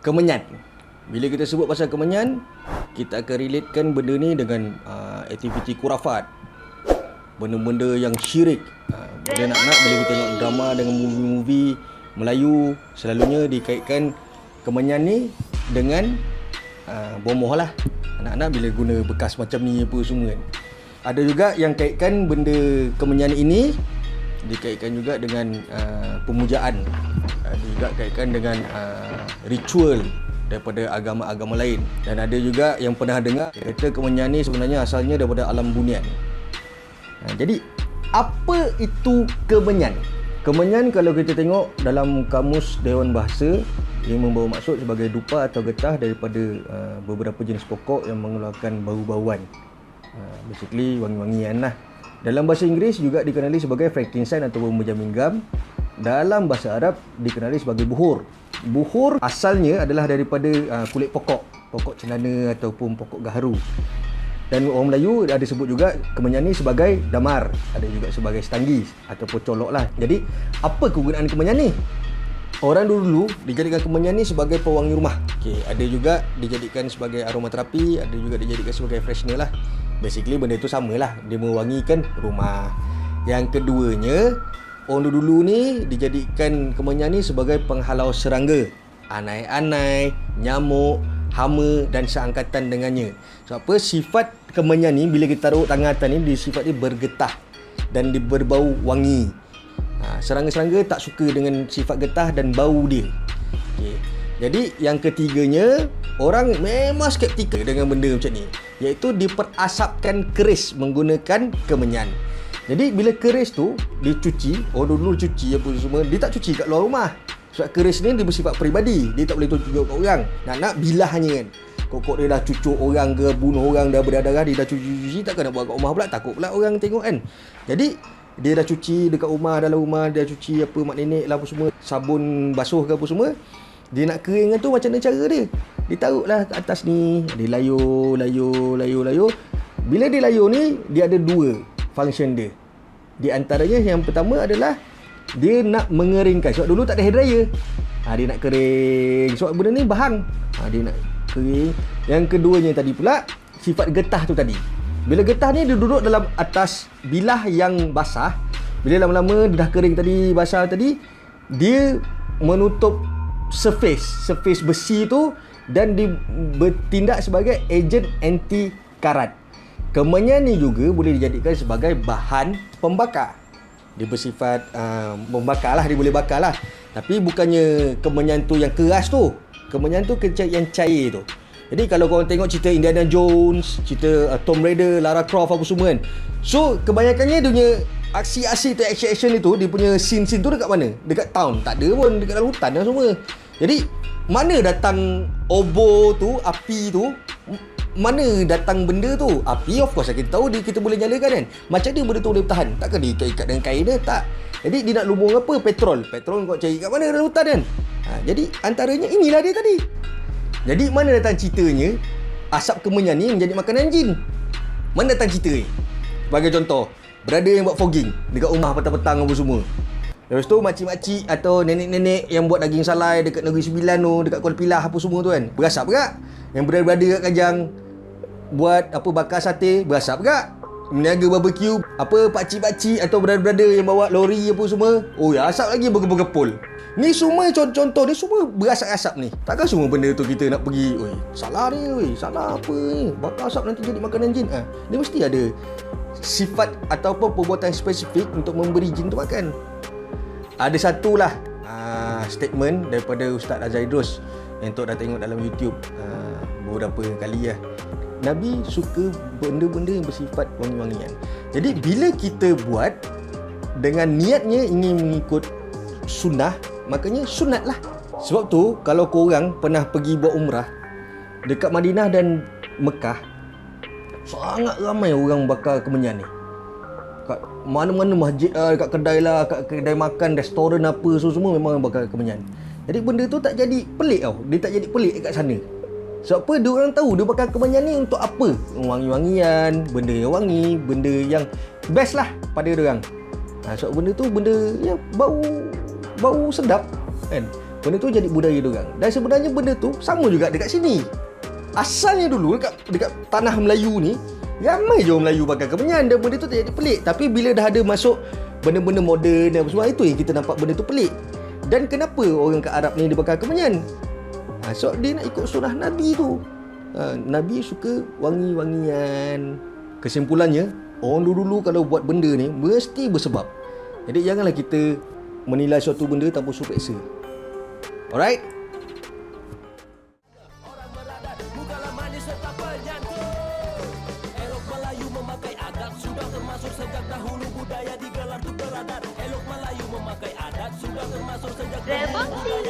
Kemenyan. Bila kita sebut pasal kemenyan, kita akan relatekan benda ni dengan aktiviti kurafat, benda-benda yang syirik. Bila nak-nak, bila kita tengok drama dengan movie-movie Melayu, selalunya dikaitkan kemenyan ni dengan bomoh lah. Anak-anak bila guna bekas macam ni apa semua kan. Ada juga yang kaitkan benda kemenyan ini dikaitkan juga dengan pemujaan. Ada juga kaitkan dengan ritual daripada agama-agama lain. Dan ada juga yang pernah dengar kata kemenyan ni sebenarnya asalnya daripada alam bunian. Jadi apa itu kemenyan? Kemenyan kalau kita tengok dalam kamus Dewan Bahasa, ia membawa maksud sebagai dupa atau getah daripada beberapa jenis pokok yang mengeluarkan bau-bauan. Basically wangi-wangian lah. Dalam bahasa Inggeris juga dikenali sebagai frankincense atau berjamin gam. Dalam bahasa Arab dikenali sebagai buhur. Buhur asalnya adalah daripada kulit pokok celana ataupun pokok gaharu. Dan orang Melayu ada sebut juga kemenyan ni sebagai damar, ada juga sebagai setanggi ataupun colok lah. Jadi apa kegunaan kemenyan ni? Orang dulu dijadikan kemenyan ni sebagai pewangi rumah. Ada juga dijadikan sebagai aromaterapi, ada juga dijadikan sebagai freshener lah. Basically benda tu samalah, dia mewangikan rumah. Yang keduanya, orang dulu ni dijadikan kemenyan ni sebagai penghalau serangga, anai-anai, nyamuk, hama dan seangkatan dengannya. Sebab apa? Sifat kemenyan ni bila kita taruh tangan atas ni, sifat dia bergetah dan dia berbau wangi. Serangga-serangga tak suka dengan sifat getah dan bau dia. Jadi yang ketiganya, orang memang skeptikal dengan benda macam ni, iaitu diperasapkan keris menggunakan kemenyan. Jadi bila keris tu dicuci, orang dulu cuci apa semua, dia tak cuci kat luar rumah. Sebab keris ni dia bersifat peribadi, dia tak boleh tunjuk kat orang. Nak bilahnya kan. Kokok dia dah cucuk orang ke, bunuh orang, dah berdarah, dia dah cuci-cuci, takkan nak buat kat rumah pula, takut pula orang tengok kan. Jadi dia dah cuci dekat rumah, dalam rumah dia cuci apa mak nenek lah apa semua, sabun basuh ke apa semua. Dia nak kering tu macam mana cara dia? Dia taruhlah kat atas ni, dia layur. Bila dia layur ni, dia ada dua function dia. Di antaranya yang pertama adalah dia nak mengeringkan. Sebab dulu tak ada hair dryer. Dia nak kering. Sebab benda ni bahang. Dia nak kering. Yang keduanya tadi pula, sifat getah tu tadi. Bila getah ni dia duduk dalam atas bilah yang basah. Bila lama-lama dia dah kering tadi, basah tadi, dia menutup surface besi tu dan dia bertindak sebagai ejen anti karat. Kemenyan ni juga boleh dijadikan sebagai bahan pembakar. Dia bersifat membakar lah, dia boleh bakar lah. Tapi bukannya kemenyan tu yang keras tu. Kemenyan tu yang cair tu. Jadi kalau korang tengok cerita Indiana Jones, cerita Tomb Raider, Lara Croft apa semua kan. So kebanyakannya dia punya aksi-aksi tu, action itu, dia punya scene tu dekat mana? Dekat town. Tak ada pun, dekat dalam hutan lah semua. Jadi mana datang obo tu, api tu, mana datang benda tu? Api of course kita tahu kita boleh nyalakan kan. Macam dia benda tu boleh tahan? Takkan dia ikat dengan kain dia? Tak. Jadi dia nak lumbung apa? Petrol kau cari kat mana dalam hutan kan? Jadi antaranya inilah dia tadi. Jadi mana datang ceritanya asap kemenyan ni menjadi makanan jin? Mana datang cerita ni? Sebagai contoh, berada yang buat fogging dekat rumah petang-petang apa semua. Lepas tu makcik-makcik atau nenek-nenek yang buat daging salai dekat Negeri Sembilan tu, dekat Kuala Pilah apa semua tu kan, berasap juga. Yang berada-berada kat Kajang buat apa, bakar sate, berasap juga. Meniaga barbecue, apa pakcik-pakcik atau berada-berada yang bawa lori apa semua, ya asap lagi bergepul-gepul. Ni semua contoh dia semua berasap-asap ni. Takkan semua benda tu kita nak pergi, salah ni, salah apa ni, bakar asap nanti jadi makanan jin. Dia mesti ada sifat ataupun perbuatan spesifik untuk memberi jin tu makan. Ada satulah statement daripada Ustaz Azaidrus yang Tok dah tengok dalam YouTube beberapa kali lah. Nabi suka benda-benda yang bersifat wangi-wangian. Jadi bila kita buat dengan niatnya ingin mengikut sunnah, makanya sunat lah. Sebab tu kalau korang pernah pergi buat umrah dekat Madinah dan Mekah, sangat ramai orang bakar kemenyan ni. Kat mana-mana masjid lah, dekat kedai lah, kat kedai makan, restoran apa, semua memang bakar kemenyan. Jadi benda tu tak jadi pelik tau. Dia tak jadi pelik kat sana. Sebab apa? Dia orang tahu dia bakar kemenyan ni untuk apa? Wangi-wangian, benda yang wangi, benda yang best lah pada dia orang. Sebab benda tu benda yang bau sedap kan. Benda tu jadi budaya diorang. Dan sebenarnya benda tu sama juga dekat sini. Asalnya dulu dekat tanah Melayu ni, ramai je orang Melayu pakai kemenyan dan benda tu tak jadi pelik. Tapi bila dah ada masuk benda-benda moden dan semua, itu yang kita nampak benda tu pelik. Dan kenapa orang kat Arab ni dia pakai kemenyan? So dia nak ikut sunnah Nabi tu. Nabi suka wangi-wangian. Kesimpulannya, orang dulu-dulu kalau buat benda ni mesti bersebab. Jadi janganlah kita menilai suatu benda tanpa usul peksa. Alright? Orang beradat, bukanlah manis serta penyantun. Elok Melayu memakai adat, sudah termasuk sejak dahulu budaya digelar untuk beradat. Elok Melayu memakai adat, sudah termasuk sejak dahulu budaya